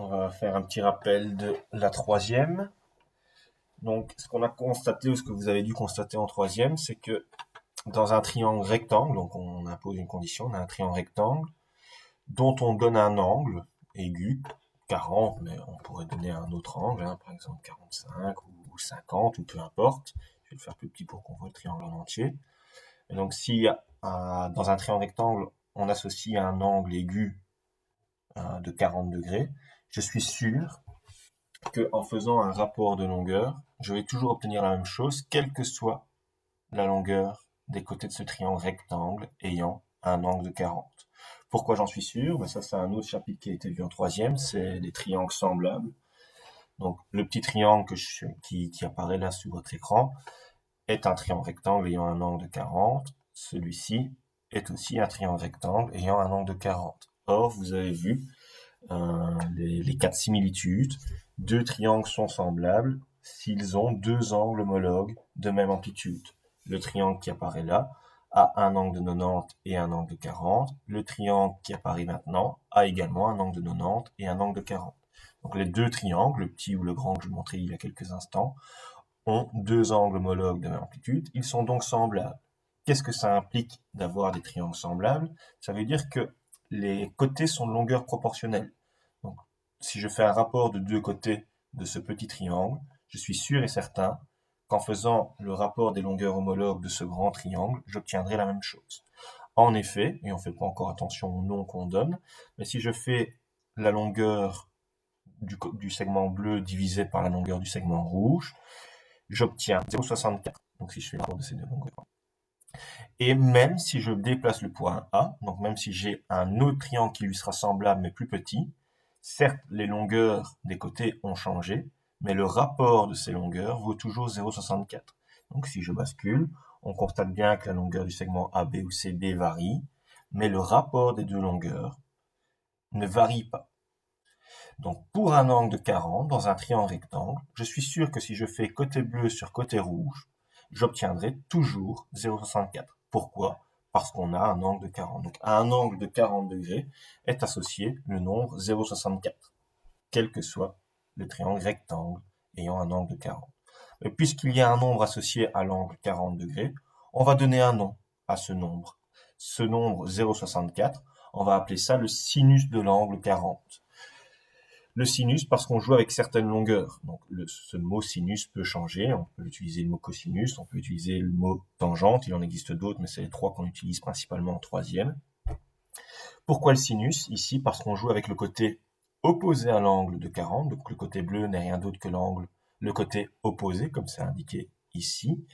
On va faire un petit rappel de la troisième. Donc, ce qu'on a constaté ou ce que vous avez dû constater en troisième, c'est que dans un triangle rectangle, donc on impose une condition, on a un triangle rectangle dont on donne un angle aigu, 40, mais on pourrait donner un autre angle, par exemple 45 ou 50 ou peu importe. Je vais le faire plus petit pour qu'on voit le triangle en entier. Et donc, si dans un triangle rectangle, on associe un angle aigu de 40 degrés, je suis sûr qu'en faisant un rapport de longueur, je vais toujours obtenir la même chose, quelle que soit la longueur des côtés de ce triangle rectangle ayant un angle de 40. Pourquoi j'en suis sûr? Ça, c'est un autre chapitre qui a été vu en troisième, c'est les triangles semblables. Donc, le petit triangle qui apparaît là sur votre écran est un triangle rectangle ayant un angle de 40. Celui-ci est aussi un triangle rectangle ayant un angle de 40. Or, vous avez vu les cas de similitude. Deux triangles sont semblables s'ils ont deux angles homologues de même amplitude. Le triangle qui apparaît là a un angle de 90 et un angle de 40. Le triangle qui apparaît maintenant a également un angle de 90 et un angle de 40. Donc les deux triangles, le petit ou le grand que je vous montrais il y a quelques instants, ont deux angles homologues de même amplitude. Ils sont donc semblables. Qu'est-ce que ça implique d'avoir des triangles semblables? Ça veut dire que les côtés sont de longueur proportionnelle. Donc, si je fais un rapport de deux côtés de ce petit triangle, je suis sûr et certain qu'en faisant le rapport des longueurs homologues de ce grand triangle, j'obtiendrai la même chose. En effet, et on ne fait pas encore attention au nom qu'on donne, mais si je fais la longueur du segment bleu divisé par la longueur du segment rouge, j'obtiens 0,64. Donc si je fais le rapport de ces deux longueurs. Et même si je déplace le point A, donc même si j'ai un autre triangle qui lui sera semblable mais plus petit, certes les longueurs des côtés ont changé, mais le rapport de ces longueurs vaut toujours 0,64. Donc si je bascule, on constate bien que la longueur du segment AB ou CB varie, mais le rapport des deux longueurs ne varie pas. Donc pour un angle de 40 dans un triangle rectangle, je suis sûr que si je fais côté bleu sur côté rouge, j'obtiendrai toujours 0,64. Pourquoi? Parce qu'on a un angle de 40. Donc à un angle de 40 degrés est associé le nombre 0,64, quel que soit le triangle rectangle ayant un angle de 40. Mais puisqu'il y a un nombre associé à l'angle 40 degrés, on va donner un nom à ce nombre. Ce nombre 0,64, on va appeler ça le sinus de l'angle 40. Le sinus parce qu'on joue avec certaines longueurs. Donc ce mot sinus peut changer. On peut utiliser le mot cosinus, on peut utiliser le mot tangente. Il en existe d'autres, mais c'est les trois qu'on utilise principalement en troisième. Pourquoi le sinus? Ici, parce qu'on joue avec le côté opposé à l'angle de 40. Donc le côté bleu n'est rien d'autre que le côté opposé, comme c'est indiqué ici.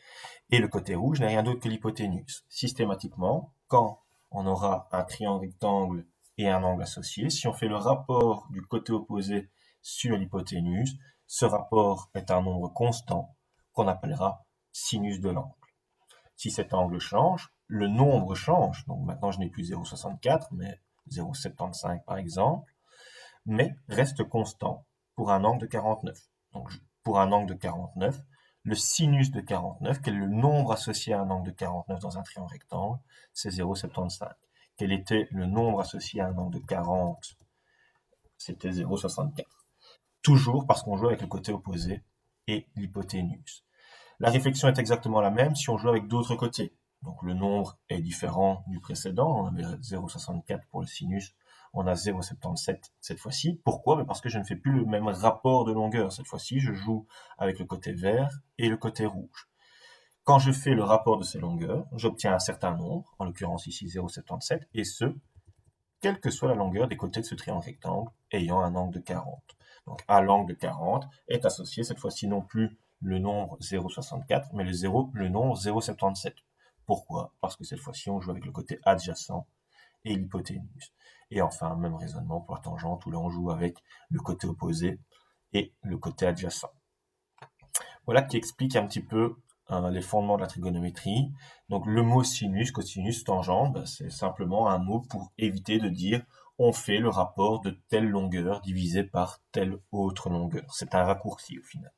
Et le côté rouge n'est rien d'autre que l'hypoténuse. Systématiquement, quand on aura un triangle rectangle et un angle associé, si on fait le rapport du côté opposé sur l'hypoténuse, ce rapport est un nombre constant qu'on appellera sinus de l'angle. Si cet angle change, le nombre change. Donc maintenant, je n'ai plus 0,64, mais 0,75 par exemple, mais reste constant pour un angle de 49. Donc pour un angle de 49, le sinus de 49, quel est le nombre associé à un angle de 49 dans un triangle rectangle, c'est 0,75. Quel était le nombre associé à un angle de 40? C'était 0,64. Toujours parce qu'on joue avec le côté opposé et l'hypoténuse. La réflexion est exactement la même si on joue avec d'autres côtés. Donc le nombre est différent du précédent. On avait 0,64 pour le sinus. On a 0,77 cette fois-ci. Pourquoi? Parce que je ne fais plus le même rapport de longueur. Cette fois-ci, je joue avec le côté vert et le côté rouge. Quand je fais le rapport de ces longueurs, j'obtiens un certain nombre, en l'occurrence ici 0,77, et ce, quelle que soit la longueur des côtés de ce triangle rectangle ayant un angle de 40. Donc à l'angle de 40 est associé cette fois-ci non plus le nombre 0,64, mais le nombre 0,77. Pourquoi? Parce que cette fois-ci, on joue avec le côté adjacent et l'hypoténuse. Et enfin, même raisonnement pour la tangente, où là, on joue avec le côté opposé et le côté adjacent. Voilà qui explique un petit peu les fondements de la trigonométrie. Donc le mot sinus, cosinus, tangente, c'est simplement un mot pour éviter de dire on fait le rapport de telle longueur divisé par telle autre longueur. C'est un raccourci au final.